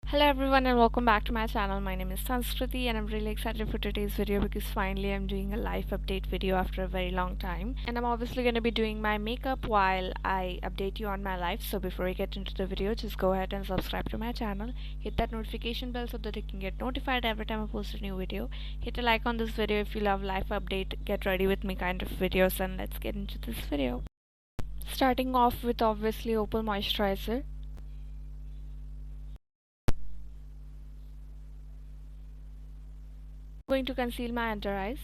Hello everyone and welcome back to my channel. My name is Sanskriti and I'm really excited for today's video because finally I'm doing a life update video after a very long time. And I'm obviously going to be doing my makeup while I update you on my life. So before we get into the video, just go ahead and subscribe to my channel. Hit that notification bell so that you can get notified every time I post a new video. Hit a like on this video if you love life update, get ready with me kind of videos, and let's get into this video. Starting off with obviously Opal Moisturizer. Going to conceal my under eyes.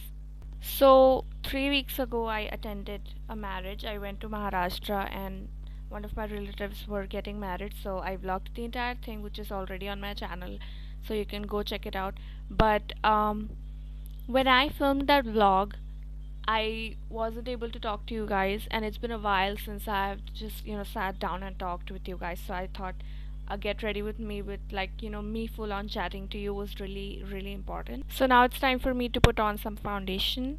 So 3 weeks ago I attended a marriage. I went to Maharashtra and one of my relatives were getting married, so I vlogged the entire thing, which is already on my channel, so you can go check it out. But when I filmed that vlog, I wasn't able to talk to you guys, and it's been a while since I've just sat down and talked with you guys. So I thought get ready with me with me full on chatting to you was really important. So now it's time for me to put on some foundation.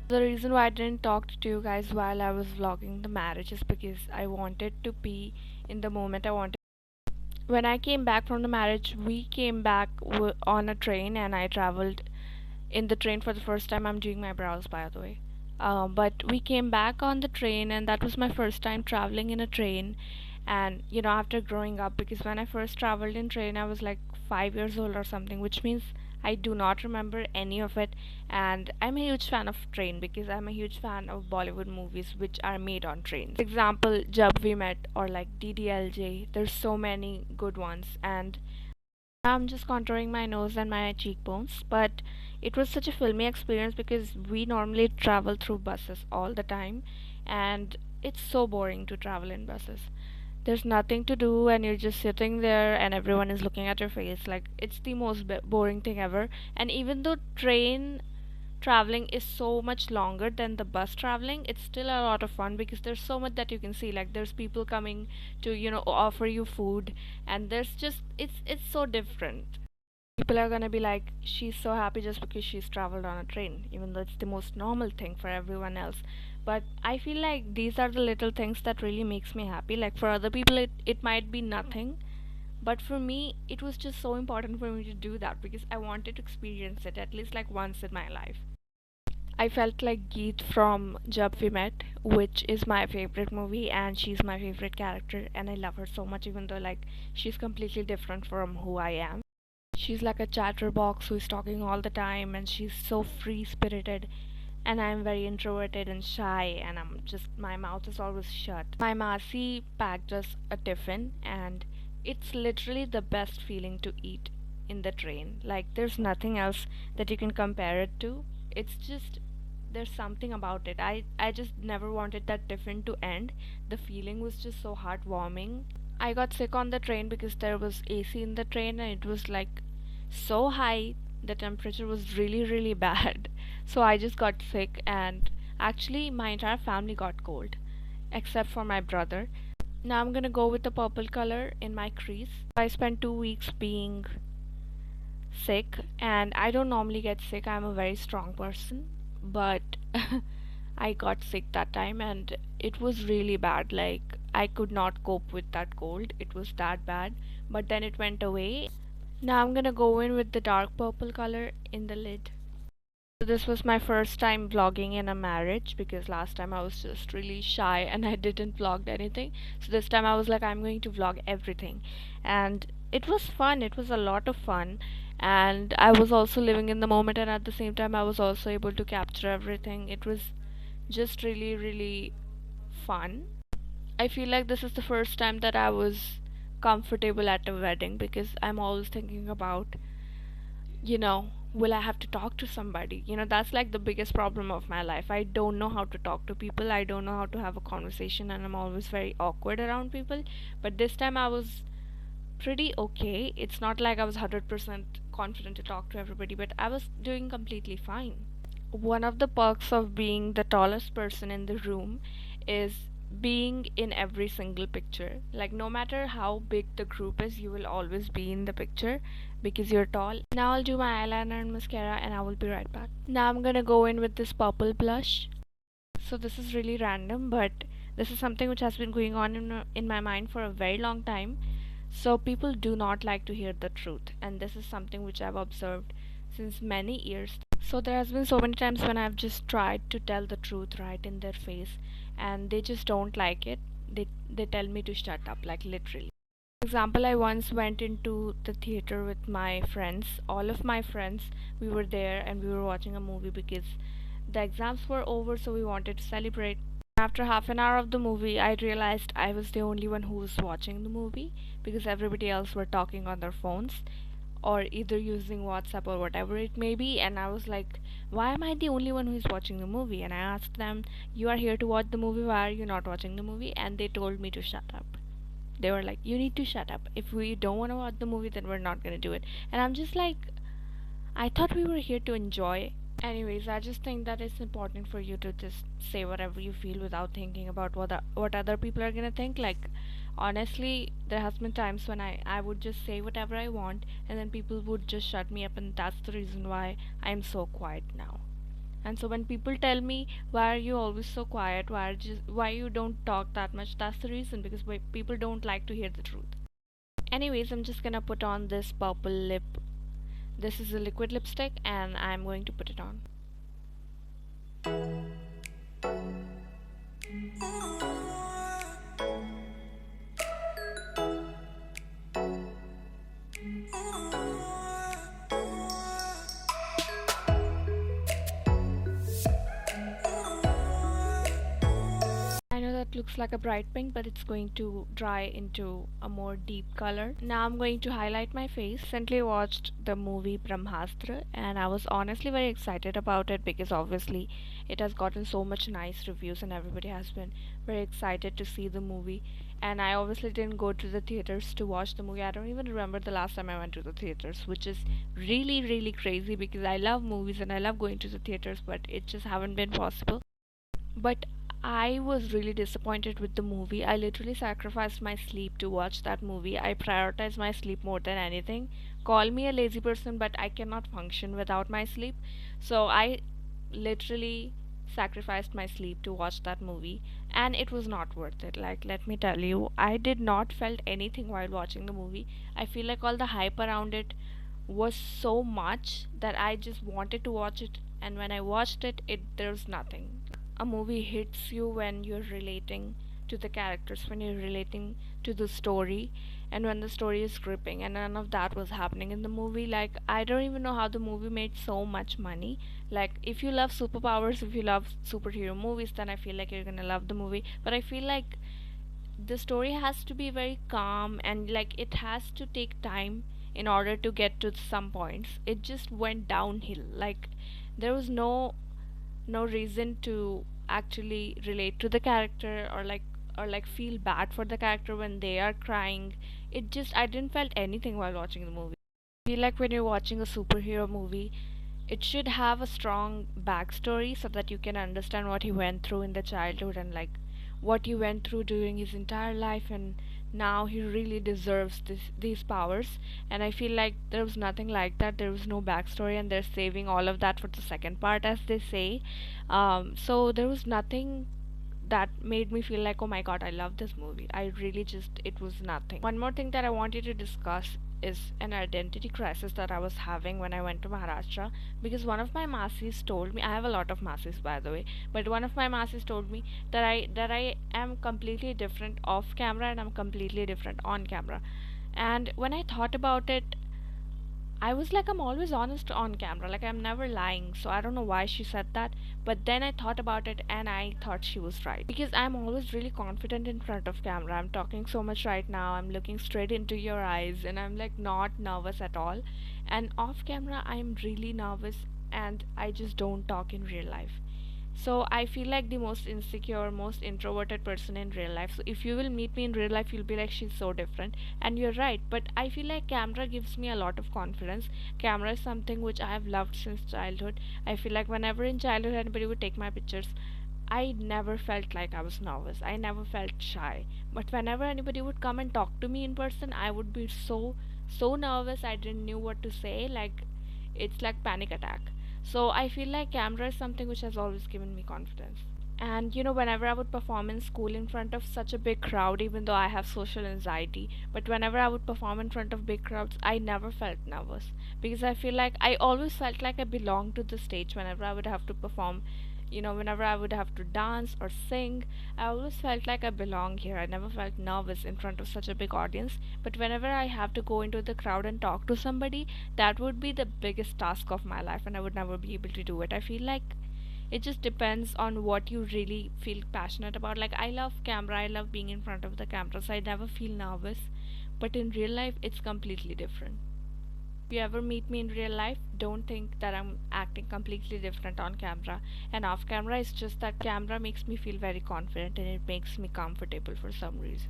The reason why I didn't talk to you guys while I was vlogging the marriage is because I wanted to be in the moment. I wanted When I came back from the marriage, we came back on a train and I traveled in the train for the first time. I'm doing my brows, by the way. But we came back on the train, and that was my first time traveling in a train. And after growing up, because when I first traveled in train, I was like 5 years old or something, which means I do not remember any of it. And I'm a huge fan of train because I'm a huge fan of Bollywood movies which are made on trains. For example, Jab We Met or like DDLJ. There's so many good ones, and I'm just contouring my nose and my cheekbones, but it was such a filmy experience because we normally travel through buses all the time, and it's so boring to travel in buses. There's nothing to do, and you're just sitting there, and everyone is looking at your face. Like, it's the most boring thing ever. And even though train traveling is so much longer than the bus traveling, it's still a lot of fun because there's so much that you can see. Like, there's people coming to offer you food, and there's just it's so different. People are gonna be like, she's so happy just because she's traveled on a train, even though it's the most normal thing for everyone else. But I feel like these are the little things that really makes me happy. Like, for other people it might be nothing, but for me it was just so important for me to do that because I wanted to experience it at least like once in my life. I felt like Geet from Jab We Met, which is my favorite movie, and she's my favorite character, and I love her so much, even though like she's completely different from who I am. She's like a chatterbox who's talking all the time, and she's so free spirited. And I'm very introverted and shy, and my mouth is always shut. My Masi packed us a tiffin, and it's literally the best feeling to eat in the train. Like, there's nothing else that you can compare it to. It's just, there's something about it. I just never wanted that tiffin to end. The feeling was just so heartwarming. I got sick on the train because there was AC in the train, and it was like so high. The temperature was really bad. So I just got sick, and actually my entire family got cold except for my brother. Now I'm gonna go with the purple color in my crease. I spent 2 weeks being sick, and I don't normally get sick. I'm a very strong person, but I got sick that time, and it was really bad. Like, I could not cope with that cold. It was that bad, but then it went away. Now I'm gonna go in with the dark purple color in the lid. So this was my first time vlogging in a marriage because last time I was just really shy and I didn't vlog anything. So this time I was like, I'm going to vlog everything. And it was fun. It was a lot of fun. And I was also living in the moment, and at the same time I was also able to capture everything. It was just really fun. I feel like this is the first time that I was comfortable at a wedding because I'm always thinking about, will I have to talk to somebody? That's like the biggest problem of my life. I don't know how to talk to people. I don't know how to have a conversation, and I'm always very awkward around people. But this time I was pretty okay. It's not like I was 100% confident to talk to everybody, but I was doing completely fine. One of the perks of being the tallest person in the room is being in every single picture. Like, no matter how big the group is, you will always be in the picture because you're tall. Now I'll do my eyeliner and mascara and I will be right back. Now I'm gonna go in with this purple blush. So this is really random, but this is something which has been going on in my mind for a very long time. So people do not like to hear the truth, and this is something which I've observed since many years. So there has been so many times when I've just tried to tell the truth right in their face, and they just don't like it. They tell me to shut up, like literally. For example, I once went into the theater with my friends. All of my friends, we were there and we were watching a movie because the exams were over, so we wanted to celebrate. After half an hour of the movie, I realized I was the only one who was watching the movie because everybody else were talking on their phones or either using WhatsApp or whatever it may be. And I was like, why am I the only one who is watching the movie? And I asked them, you are here to watch the movie, why are you not watching the movie? And they told me to shut up. They were like, you need to shut up. If we don't want to watch the movie, then we're not going to do it. And I'm just like, I thought we were here to enjoy. Anyways, I just think that it's important for you to just say whatever you feel without thinking about what other people are gonna think. Like, honestly, there has been times when I would just say whatever I want, and then people would just shut me up, and that's the reason why I'm so quiet now. And so when people tell me, why are you always so quiet, why you don't talk that much, that's the reason, because people don't like to hear the truth. Anyways, I'm just gonna put on this purple lip. This is a liquid lipstick and I'm going to put it on. I know that looks like a bright pink, but it's going to dry into a more deep color. Now I'm going to highlight my face. Recently watched the movie Brahmastra and I was honestly very excited about it because obviously it has gotten so much nice reviews and everybody has been very excited to see the movie. And I obviously didn't go to the theaters to watch the movie. I don't even remember the last time I went to the theaters, which is really, really crazy because I love movies and I love going to the theaters, but it just haven't been possible. But I was really disappointed with the movie. I literally sacrificed my sleep to watch that movie. I prioritize my sleep more than anything. Call me a lazy person, but I cannot function without my sleep. So I literally sacrificed my sleep to watch that movie and it was not worth it. Like, let me tell you, I did not felt anything while watching the movie. I feel like all the hype around it was so much that I just wanted to watch it, and when I watched it, there's nothing. A movie hits you when you're relating to the characters, when you're relating to the story, and when the story is gripping, and none of that was happening in the movie. Like, I don't even know how the movie made so much money. Like, if you love superpowers, if you love superhero movies, then I feel like you're gonna love the movie. But I feel like the story has to be very calm and like it has to take time in order to get to some points. It just went downhill. Like, there was no reason to actually relate to the character or like feel bad for the character when they are crying. It just, I didn't felt anything while watching the movie. I feel like when you're watching a superhero movie, it should have a strong backstory so that you can understand what he went through in the childhood and like what he went through during his entire life, and now he really deserves these powers. And I feel like there was nothing like that. There was no backstory and they're saving all of that for the second part, as they say. So there was nothing that made me feel like, oh my god, I love this movie. I really just, it was nothing. One more thing that I wanted to discuss is an identity crisis that I was having when I went to Maharashtra, because one of my masis told me, I have a lot of masis by the way, but one of my masis told me that I am completely different off camera and I'm completely different on camera. And when I thought about it, I was like, I'm always honest on camera. Like, I'm never lying. So I don't know why she said that. But then I thought about it and I thought she was right. Because I'm always really confident in front of camera. I'm talking so much right now. I'm looking straight into your eyes and I'm like not nervous at all. And off camera, I'm really nervous and I just don't talk in real life. So I feel like the most insecure, most introverted person in real life. So if you will meet me in real life, you'll be like, she's so different. And you're right. But I feel like camera gives me a lot of confidence. Camera is something which I have loved since childhood. I feel like whenever in childhood anybody would take my pictures, I never felt like I was nervous. I never felt shy. But whenever anybody would come and talk to me in person, I would be so nervous. I didn't knew what to say. Like it's like panic attack. So I feel like camera is something which has always given me confidence. And whenever I would perform in school in front of such a big crowd, even though I have social anxiety, but whenever I would perform in front of big crowds, I never felt nervous because I feel like I always felt like I belonged to the stage whenever I would have to perform. Whenever I would have to dance or sing, I always felt like I belong here. I never felt nervous in front of such a big audience. But whenever I have to go into the crowd and talk to somebody, that would be the biggest task of my life, and I would never be able to do it. I feel like it just depends on what you really feel passionate about. Like I love camera, I love being in front of the camera, so I never feel nervous. But in real life it's completely different. If you ever meet me in real life, don't think that I'm acting completely different on camera. And off camera, it's just that camera makes me feel very confident and it makes me comfortable for some reason.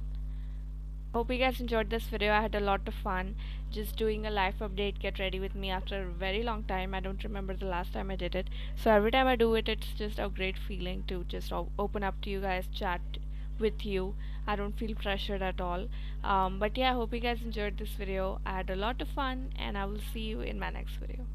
Hope you guys enjoyed this video. I had a lot of fun just doing a life update. Get ready with me after a very long time. I don't remember the last time I did it. So every time I do it, it's just a great feeling to just open up to you guys, chat with you. I don't feel pressured at all. But yeah, I hope you guys enjoyed this video. I had a lot of fun and I will see you in my next video.